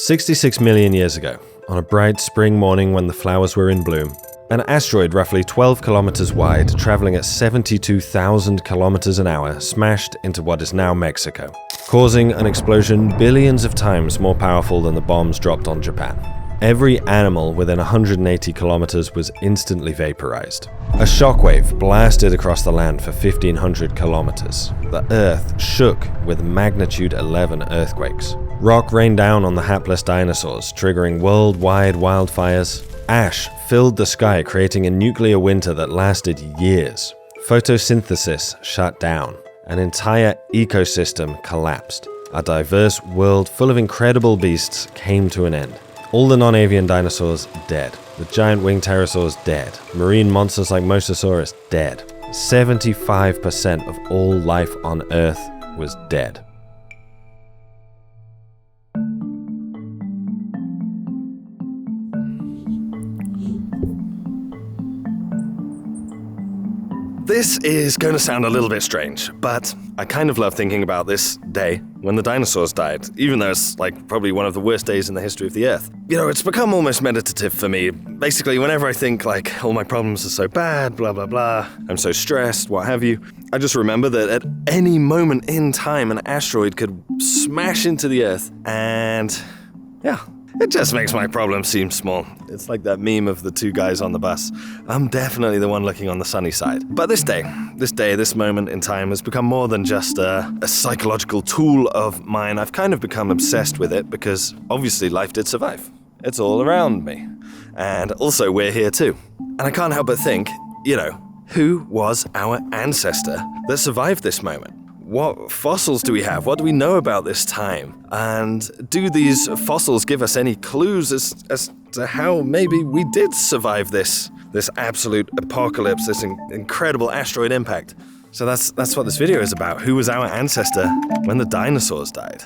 66 million years ago, on a bright spring morning when the flowers were in bloom, an asteroid roughly 12 kilometers wide, traveling at 72,000 kilometers an hour, smashed into what is now Mexico, causing an explosion billions of times more powerful than the bombs dropped on Japan. Every animal within 180 kilometers was instantly vaporized. A shockwave blasted across the land for 1,500 kilometers. The Earth shook with magnitude 11 earthquakes. Rock rained down on the hapless dinosaurs, triggering worldwide wildfires. Ash filled the sky, creating a nuclear winter that lasted years. Photosynthesis shut down. An entire ecosystem collapsed. A diverse world full of incredible beasts came to an end. All the non-avian dinosaurs dead. The giant winged pterosaurs dead. Marine monsters like Mosasaurus dead. 75% of all life on Earth was dead. This is going to sound a little bit strange, but I kind of love thinking about this day when the dinosaurs died, even though it's probably one of the worst days in the history of the Earth. You know, it's become almost meditative for me. Basically, whenever I think all my problems are so bad, blah, blah, blah, I'm so stressed, what have you, I just remember that at any moment in time, an asteroid could smash into the Earth, and yeah, it just makes my problem seem small. It's like that meme of the two guys on the bus. I'm definitely the one looking on the sunny side. But this moment in time has become more than just a psychological tool of mine. I've kind of become obsessed with it because obviously life did survive. It's all around me. And also we're here too. And I can't help but think, who was our ancestor that survived this moment? What fossils do we have? What do we know about this time? And do these fossils give us any clues as to how maybe we did survive this absolute apocalypse, this incredible asteroid impact? So that's what this video is about. Who was our ancestor when the dinosaurs died?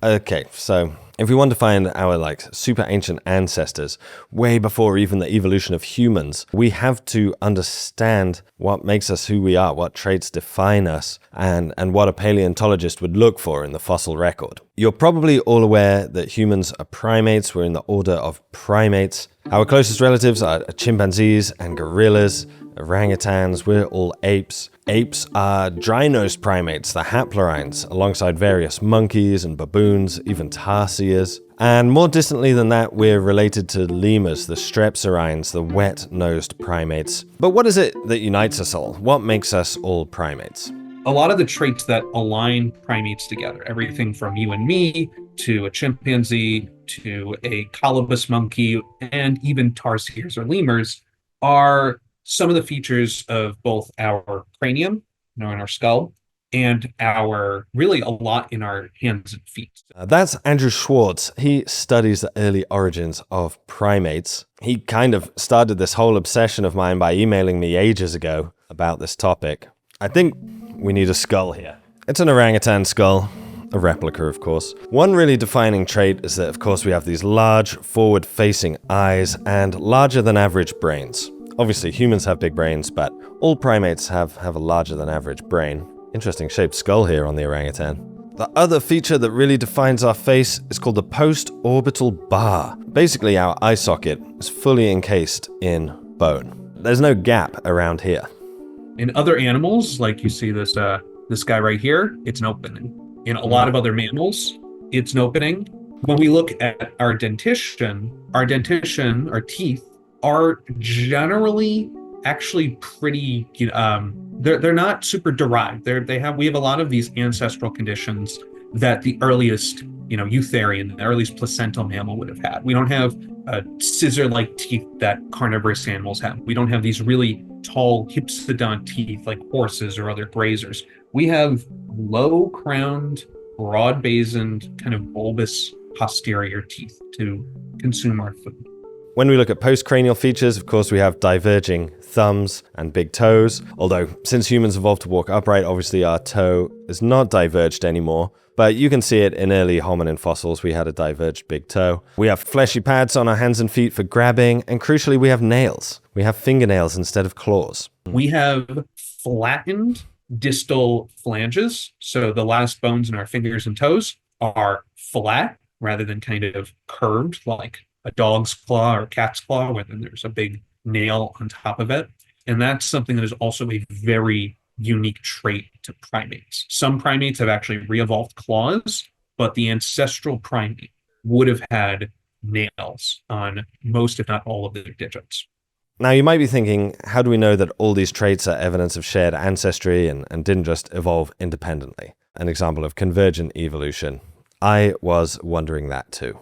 Okay, so if we want to find our super ancient ancestors, way before even the evolution of humans, we have to understand what makes us who we are, what traits define us, and what a paleontologist would look for in the fossil record. You're probably all aware that humans are primates. We're in the order of primates. Our closest relatives are chimpanzees and gorillas, orangutans, we're all apes. Apes are dry-nosed primates, the haplorhines, alongside various monkeys and baboons, even tarsiers. And more distantly than that, we're related to lemurs, the strepsirrhines, the wet-nosed primates. But what is it that unites us all? What makes us all primates? A lot of the traits that align primates together, everything from you and me, to a chimpanzee, to a colobus monkey, and even tarsiers or lemurs, are some of the features of both our cranium, in our skull, and really a lot in our hands and feet. That's Andrew Schwartz. He studies the early origins of primates. He kind of started this whole obsession of mine by emailing me ages ago about this topic. I think we need a skull here. It's an orangutan skull. A replica, of course. One really defining trait is that, of course, we have these large, forward-facing eyes and larger than average brains. Obviously, humans have big brains, but all primates have a larger than average brain. Interesting shaped skull here on the orangutan. The other feature that really defines our face is called the post-orbital bar. Basically, our eye socket is fully encased in bone. There's no gap around here. In other animals, like you see this guy right here, it's an opening. In a lot of other mammals, it's an opening. When we look at our dentition, our teeth, are generally actually pretty, they're not super derived. We have a lot of these ancestral conditions that the earliest, eutherian, the earliest placental mammal would have had. We don't have scissor-like teeth that carnivorous animals have. We don't have these really tall hypsodont teeth like horses or other grazers. We have low-crowned, broad-basined, kind of bulbous posterior teeth to consume our food. When we look at postcranial features, of course, we have diverging thumbs and big toes. Although, since humans evolved to walk upright, obviously our toe is not diverged anymore. But you can see it in early hominin fossils. We had a diverged big toe. We have fleshy pads on our hands and feet for grabbing. And crucially, we have nails. We have fingernails instead of claws. We have flattened distal phalanges, so the last bones in our fingers and toes, are flat rather than kind of curved like a dog's claw or cat's claw, where then there's a big nail on top of it. And that's something that is also a very unique trait to primates. Some primates have actually re-evolved claws, but the ancestral primate would have had nails on most, if not all, of their digits. Now, you might be thinking, how do we know that all these traits are evidence of shared ancestry and didn't just evolve independently? An example of convergent evolution. I was wondering that too.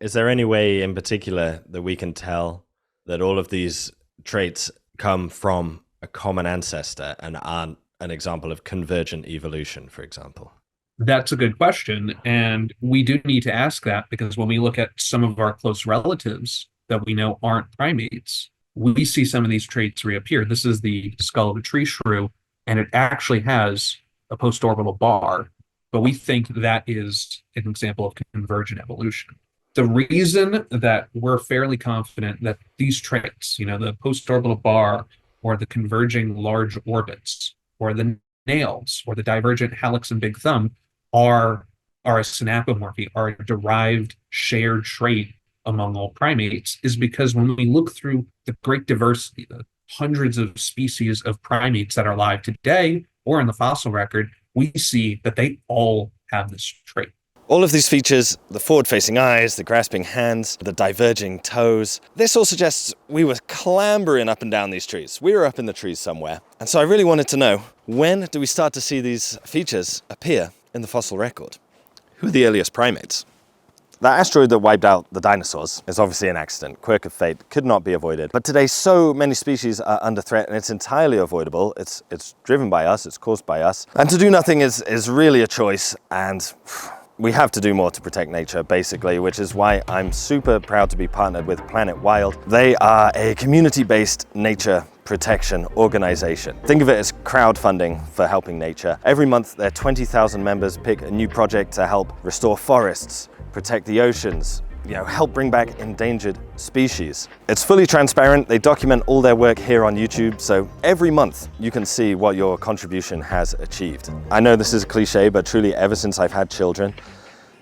Is there any way in particular that we can tell that all of these traits come from a common ancestor and aren't an example of convergent evolution, for example? That's a good question. And we do need to ask that, because when we look at some of our close relatives that we know aren't primates, we see some of these traits reappear. This is the skull of a tree shrew, and it actually has a postorbital bar, but we think that is an example of convergent evolution. The reason that we're fairly confident that these traits, the postorbital bar or the converging large orbits or the nails or the divergent hallux and big thumb are a synapomorphy, are a derived shared trait among all primates, is because when we look through the great diversity, the hundreds of species of primates that are alive today or in the fossil record, we see that they all have this trait. All of these features, the forward-facing eyes, the grasping hands, the diverging toes, this all suggests we were clambering up and down these trees. We were up in the trees somewhere. And so I really wanted to know, when do we start to see these features appear in the fossil record? Who are the earliest primates? That asteroid that wiped out the dinosaurs is obviously an accident, quirk of fate, could not be avoided. But today, so many species are under threat, and it's entirely avoidable. It's driven by us, it's caused by us. And to do nothing is really a choice, and we have to do more to protect nature, basically, which is why I'm super proud to be partnered with Planet Wild. They are a community-based nature protection organization. Think of it as crowdfunding for helping nature. Every month, their 20,000 members pick a new project to help restore forests, protect the oceans, help bring back endangered species. It's fully transparent. They document all their work here on YouTube, so every month you can see what your contribution has achieved. I know this is a cliche, but truly ever since I've had children,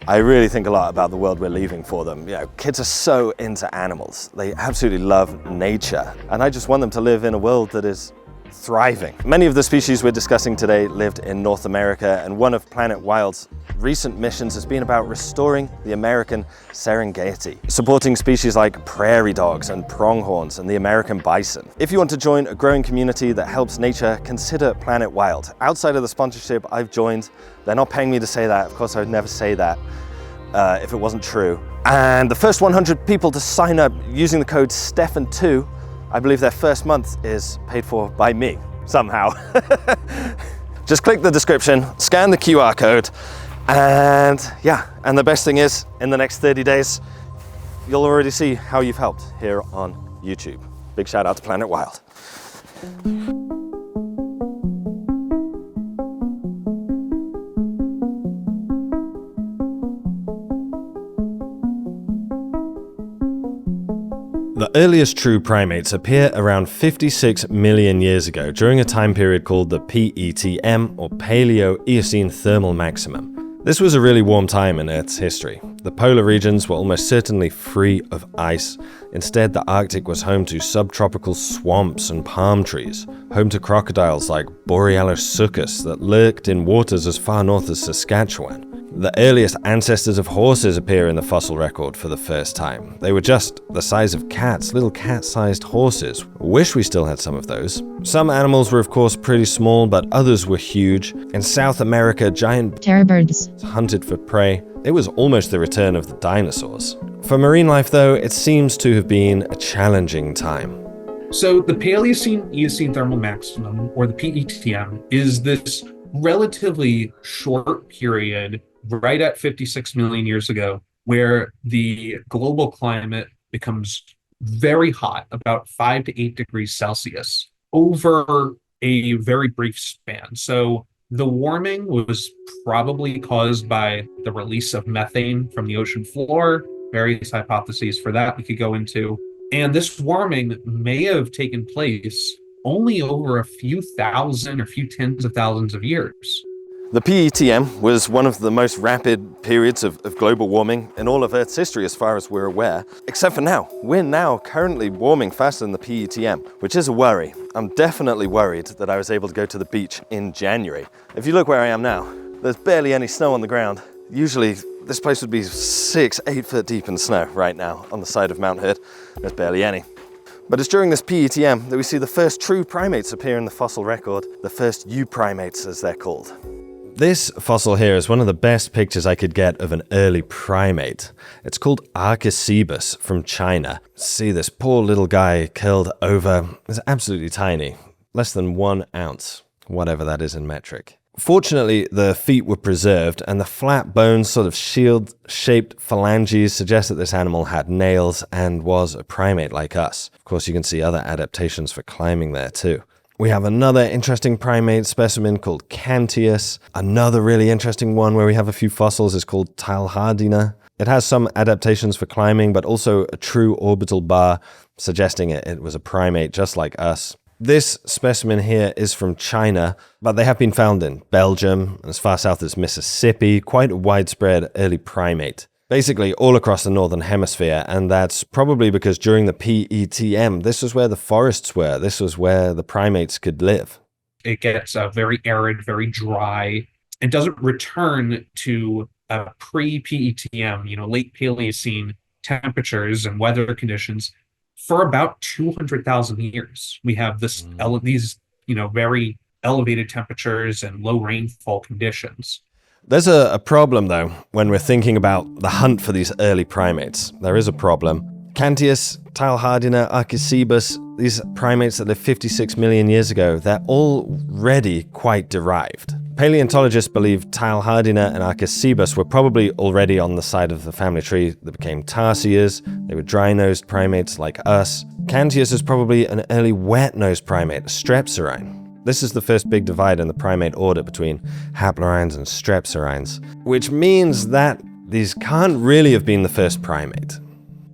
I really think a lot about the world we're leaving for them. Kids are so into animals. They absolutely love nature, and I just want them to live in a world that is thriving. Many of the species we're discussing today lived in North America, and one of Planet Wild's recent missions has been about restoring the American Serengeti, supporting species like prairie dogs and pronghorns and the American bison. If you want to join a growing community that helps nature, consider Planet Wild. Outside of the sponsorship I've joined, they're not paying me to say that. Of course, I would never say that if it wasn't true. And the first 100 people to sign up using the code Stefan2, I believe their first month is paid for by me, somehow. Just click the description, scan the QR code, and the best thing is, in the next 30 days, you'll already see how you've helped here on YouTube. Big shout out to Planet Wild. The earliest true primates appear around 56 million years ago during a time period called the PETM, or Paleo-Eocene Thermal Maximum. This was a really warm time in Earth's history. The polar regions were almost certainly free of ice. Instead, the Arctic was home to subtropical swamps and palm trees, home to crocodiles like Borealosuchus that lurked in waters as far north as Saskatchewan. The earliest ancestors of horses appear in the fossil record for the first time. They were just the size of cats, little cat-sized horses. Wish we still had some of those. Some animals were of course pretty small, but others were huge. In South America, giant terror birds hunted for prey. It was almost the return of the dinosaurs. For marine life though, it seems to have been a challenging time. So the Paleocene-Eocene Thermal Maximum, or the PETM, is this relatively short period right at 56 million years ago, where the global climate becomes very hot, about 5 to 8 degrees Celsius, over a very brief span. So the warming was probably caused by the release of methane from the ocean floor, various hypotheses for that we could go into. And this warming may have taken place only over a few thousand or few tens of thousands of years. The PETM was one of the most rapid periods of global warming in all of Earth's history as far as we're aware, except for now. We're now currently warming faster than the PETM, which is a worry. I'm definitely worried that I was able to go to the beach in January. If you look where I am now, there's barely any snow on the ground. Usually this place would be 6-8 foot deep in snow right now on the side of Mount Hood. There's barely any. But it's during this PETM that we see the first true primates appear in the fossil record, the first euprimates as they're called. This fossil here is one of the best pictures I could get of an early primate. It's called Archicebus from China. See this poor little guy curled over. It's absolutely tiny, less than 1 ounce, whatever that is in metric. Fortunately, the feet were preserved, and the flat bones, sort of shield-shaped phalanges suggest that this animal had nails and was a primate like us. Of course, you can see other adaptations for climbing there too. We have another interesting primate specimen called Cantius. Another really interesting one where we have a few fossils is called Talhardina. It has some adaptations for climbing, but also a true orbital bar, suggesting it was a primate just like us. This specimen here is from China, but they have been found in Belgium, as far south as Mississippi, quite a widespread early primate. Basically all across the northern hemisphere, and that's probably because during the PETM, this was where the forests were. This was where the primates could live. It gets very arid, very dry, and doesn't return to pre-PETM, late Paleocene temperatures and weather conditions for about 200,000 years. We have these very elevated temperatures and low rainfall conditions. There's a problem, though, when we're thinking about the hunt for these early primates. There is a problem. Cantius, Talhardina, Archicebus, these primates that lived 56 million years ago, they're already quite derived. Paleontologists believe Talhardina and Archicebus were probably already on the side of the family tree that became tarsiers. They were dry-nosed primates like us. Cantius is probably an early wet-nosed primate, a strepsirrhine. This is the first big divide in the primate order between haplorhines and strepsirrhines, which means that these can't really have been the first primate.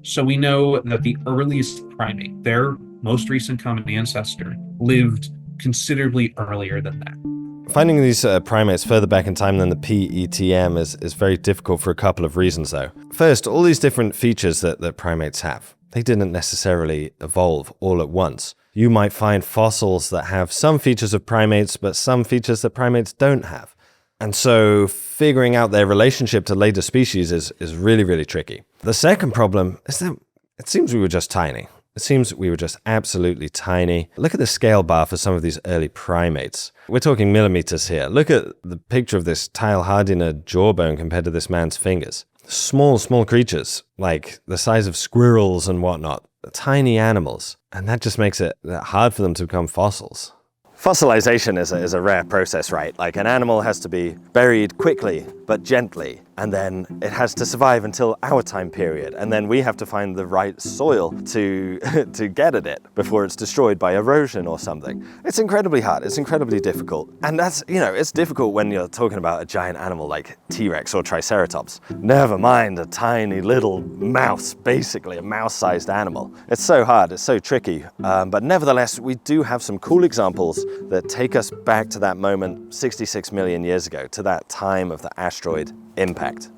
So we know that the earliest primate, their most recent common ancestor, lived considerably earlier than that. Finding these primates further back in time than the PETM is very difficult for a couple of reasons, though. First, all these different features that primates have, they didn't necessarily evolve all at once. You might find fossils that have some features of primates, but some features that primates don't have. And so figuring out their relationship to later species is really, really tricky. The second problem is that it seems we were just tiny. It seems we were just absolutely tiny. Look at the scale bar for some of these early primates. We're talking millimeters here. Look at the picture of this Talhardina jawbone compared to this man's fingers. Small creatures, like the size of squirrels and whatnot. Tiny animals. And that just makes it hard for them to become fossils. Fossilization is a rare process, right? Like an animal has to be buried quickly but gently, and then it has to survive until our time period, and then we have to find the right soil to get at it before it's destroyed by erosion or something. It's incredibly hard, it's incredibly difficult, and that's, it's difficult when you're talking about a giant animal like T-Rex or Triceratops. Never mind a tiny little mouse, basically a mouse-sized animal. It's so hard, it's so tricky, but nevertheless, we do have some cool examples that take us back to that moment 66 million years ago, to that time of the asteroid impact.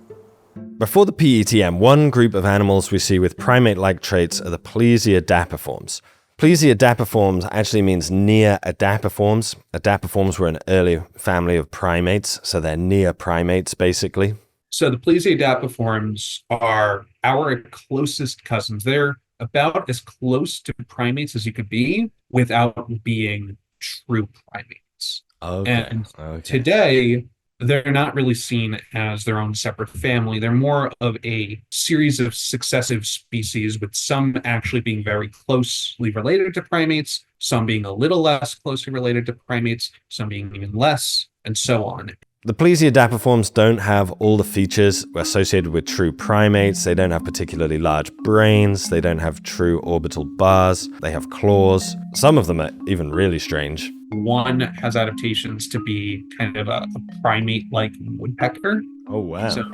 Before the PETM, one group of animals we see with primate-like traits are the plesiadapiforms. Plesiadapiforms actually means near adapiforms. Adapiforms were an early family of primates, so they're near primates, basically. So the plesiadapiforms are our closest cousins. They're about as close to primates as you could be without being true primates. Okay. Today, they're not really seen as their own separate family. They're more of a series of successive species, with some actually being very closely related to primates, some being a little less closely related to primates, some being even less, and so on. The plesiadapiforms don't have all the features associated with true primates. They don't have particularly large brains. They don't have true orbital bars. They have claws. Some of them are even really strange. One has adaptations to be kind of a primate-like woodpecker. Oh, wow. So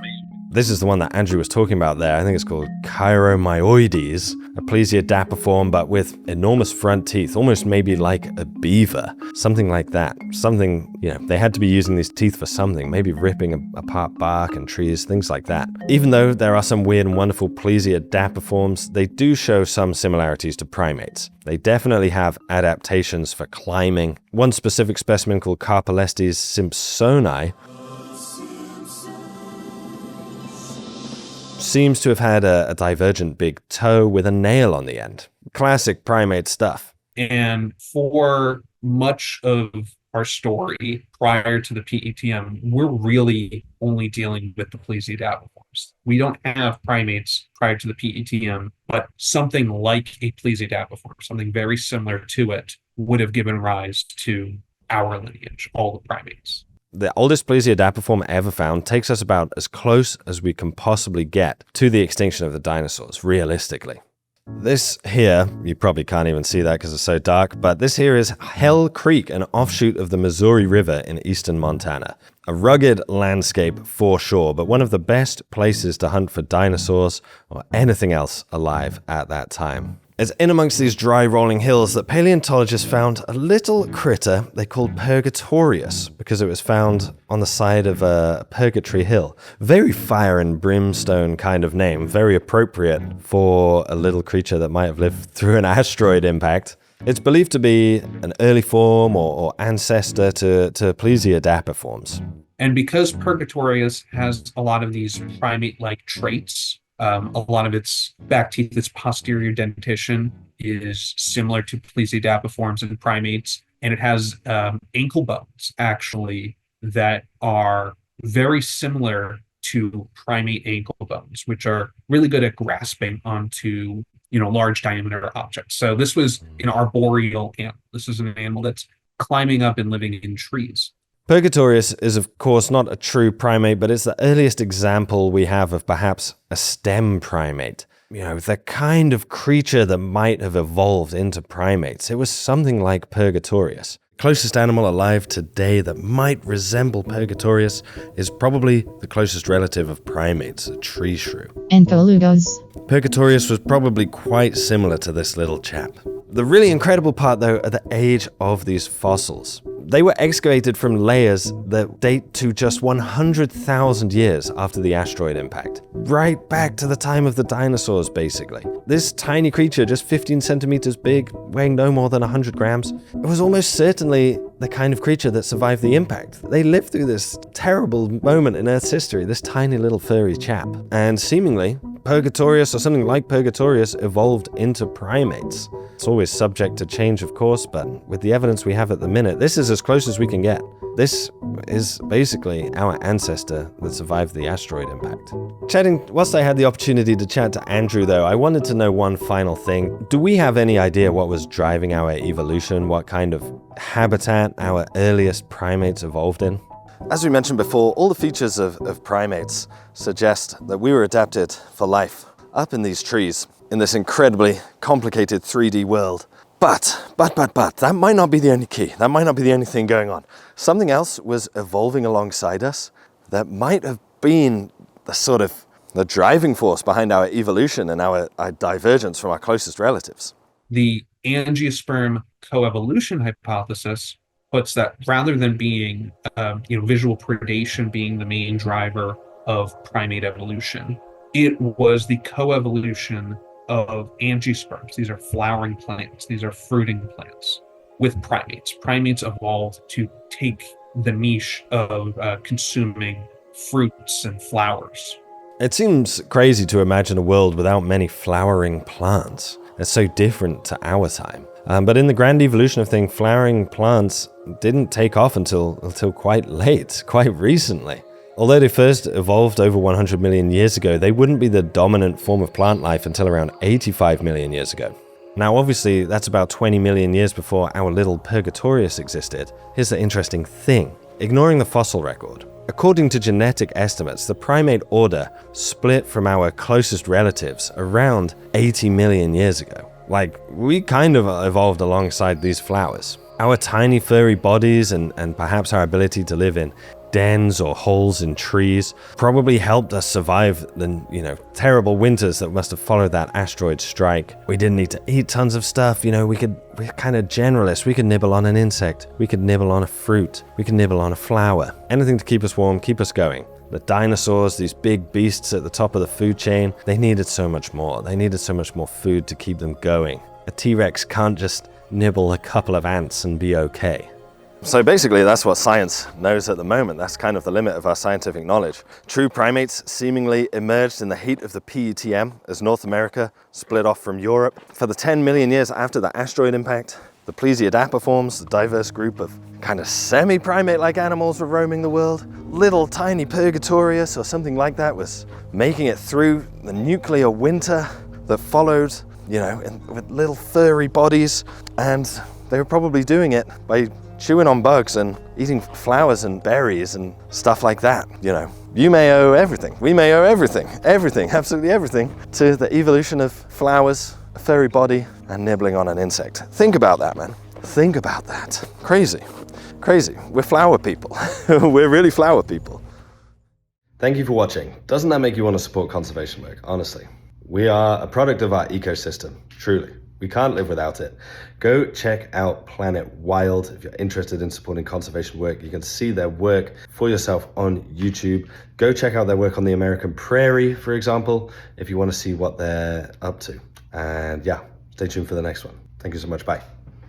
This is the one that Andrew was talking about there. I think it's called Chiromyoides, a plesiadapiform, but with enormous front teeth, almost maybe like a beaver, something like that. Something, they had to be using these teeth for something, maybe ripping apart bark and trees, things like that. Even though there are some weird and wonderful plesiadapiforms, they do show some similarities to primates. They definitely have adaptations for climbing. One specific specimen called Carpalestes simpsoni seems to have had a divergent big toe with a nail on the end. Classic primate stuff. And for much of our story prior to the PETM, we're really only dealing with the plesiadapiforms. We don't have primates prior to the PETM, but something like a plesiadapiform, something very similar to it, would have given rise to our lineage, all the primates. The oldest plesiadapiform ever found takes us about as close as we can possibly get to the extinction of the dinosaurs, realistically. This here, you probably can't even see that because it's so dark, but this here is Hell Creek, an offshoot of the Missouri River in eastern Montana. A rugged landscape for sure, but one of the best places to hunt for dinosaurs or anything else alive at that time. It's in amongst these dry rolling hills that paleontologists found a little critter they called purgatorius because it was found on the side of a purgatory hill. Very fire and brimstone kind of name, very appropriate for a little creature that might have lived through an asteroid impact. It's believed to be an early form or ancestor to plesiadapiforms. And because Purgatorius has a lot of these primate-like traits, a lot of its back teeth, its posterior dentition is similar to plesiadapiforms and primates, and it has ankle bones, actually, that are very similar to primate ankle bones, which are really good at grasping onto large diameter objects. So this was an arboreal animal. This is an animal that's climbing up and living in trees. Purgatorius is of course not a true primate, but it's the earliest example we have of perhaps a stem primate. The kind of creature that might have evolved into primates. It was something like Purgatorius. Closest animal alive today that might resemble Purgatorius is probably the closest relative of primates, a tree shrew. Antholugos. Purgatorius was probably quite similar to this little chap. The really incredible part, though, are the age of these fossils. They were excavated from layers that date to just 100,000 years after the asteroid impact. Right back to the time of the dinosaurs, basically. This tiny creature, just 15 centimeters big, weighing no more than 100 grams, it was almost certainly the kind of creature that survived the impact. They lived through this terrible moment in Earth's history, this tiny little furry chap. And seemingly, Purgatorius or something like Purgatorius evolved into primates. It's always subject to change, of course, but with the evidence we have at the minute, this is as close as we can get. This is basically our ancestor that survived the asteroid impact. Whilst I had the opportunity to chat to Andrew, though, I wanted to know one final thing. Do we have any idea what was driving our evolution? What kind of habitat our earliest primates evolved in? As we mentioned before, all the features of primates suggest that we were adapted for life up in these trees in this incredibly complicated 3D world. But, that might not be the only key. That might not be the only thing going on. Something else was evolving alongside us that might have been the driving force behind our evolution and our divergence from our closest relatives. The angiosperm coevolution hypothesis puts that rather than being, visual predation being the main driver of primate evolution, it was the coevolution of angiosperms. These are flowering plants. These are fruiting plants with primates. Primates evolved to take the niche of consuming fruits and flowers. It seems crazy to imagine a world without many flowering plants. It's so different to our time. But in the grand evolution of things, flowering plants didn't take off until quite late, quite recently. Although they first evolved over 100 million years ago, they wouldn't be the dominant form of plant life until around 85 million years ago. Now, obviously, that's about 20 million years before our little Purgatorius existed. Here's the interesting thing. Ignoring the fossil record, according to genetic estimates, the primate order split from our closest relatives around 80 million years ago. Like, we kind of evolved alongside these flowers. Our tiny furry bodies and perhaps our ability to live in dens or holes in trees. Probably helped us survive the, terrible winters that must have followed that asteroid strike. We didn't need to eat tons of stuff, we're kind of generalists. We could nibble on an insect, we could nibble on a fruit, we could nibble on a flower. Anything to keep us warm, keep us going. The dinosaurs, these big beasts at the top of the food chain, they needed so much more. They needed so much more food to keep them going. A T-Rex can't just nibble a couple of ants and be okay. So basically that's what science knows at the moment. That's kind of the limit of our scientific knowledge. True primates seemingly emerged in the heat of the PETM as North America split off from Europe. For the 10 million years after the asteroid impact, the plesiadapiforms, the diverse group of kind of semi-primate-like animals were roaming the world. Little tiny purgatorius or something like that was making it through the nuclear winter that followed, with little furry bodies, and they were probably doing it by chewing on bugs and eating flowers and berries and stuff like that. You may owe everything, we may owe everything, absolutely everything, to the evolution of flowers, a furry body, and nibbling on an insect. Think about that, man. Think about that. Crazy. We're flower people. We're really flower people. Thank you for watching. Doesn't that make you want to support conservation work? Honestly, we are a product of our ecosystem, truly. We can't live without it. Go check out Planet Wild if you're interested in supporting conservation work. You can see their work for yourself on YouTube. Go check out their work on the American prairie, for example, if you want to see what they're up to. And yeah, stay tuned for the next one. Thank you so much. Bye.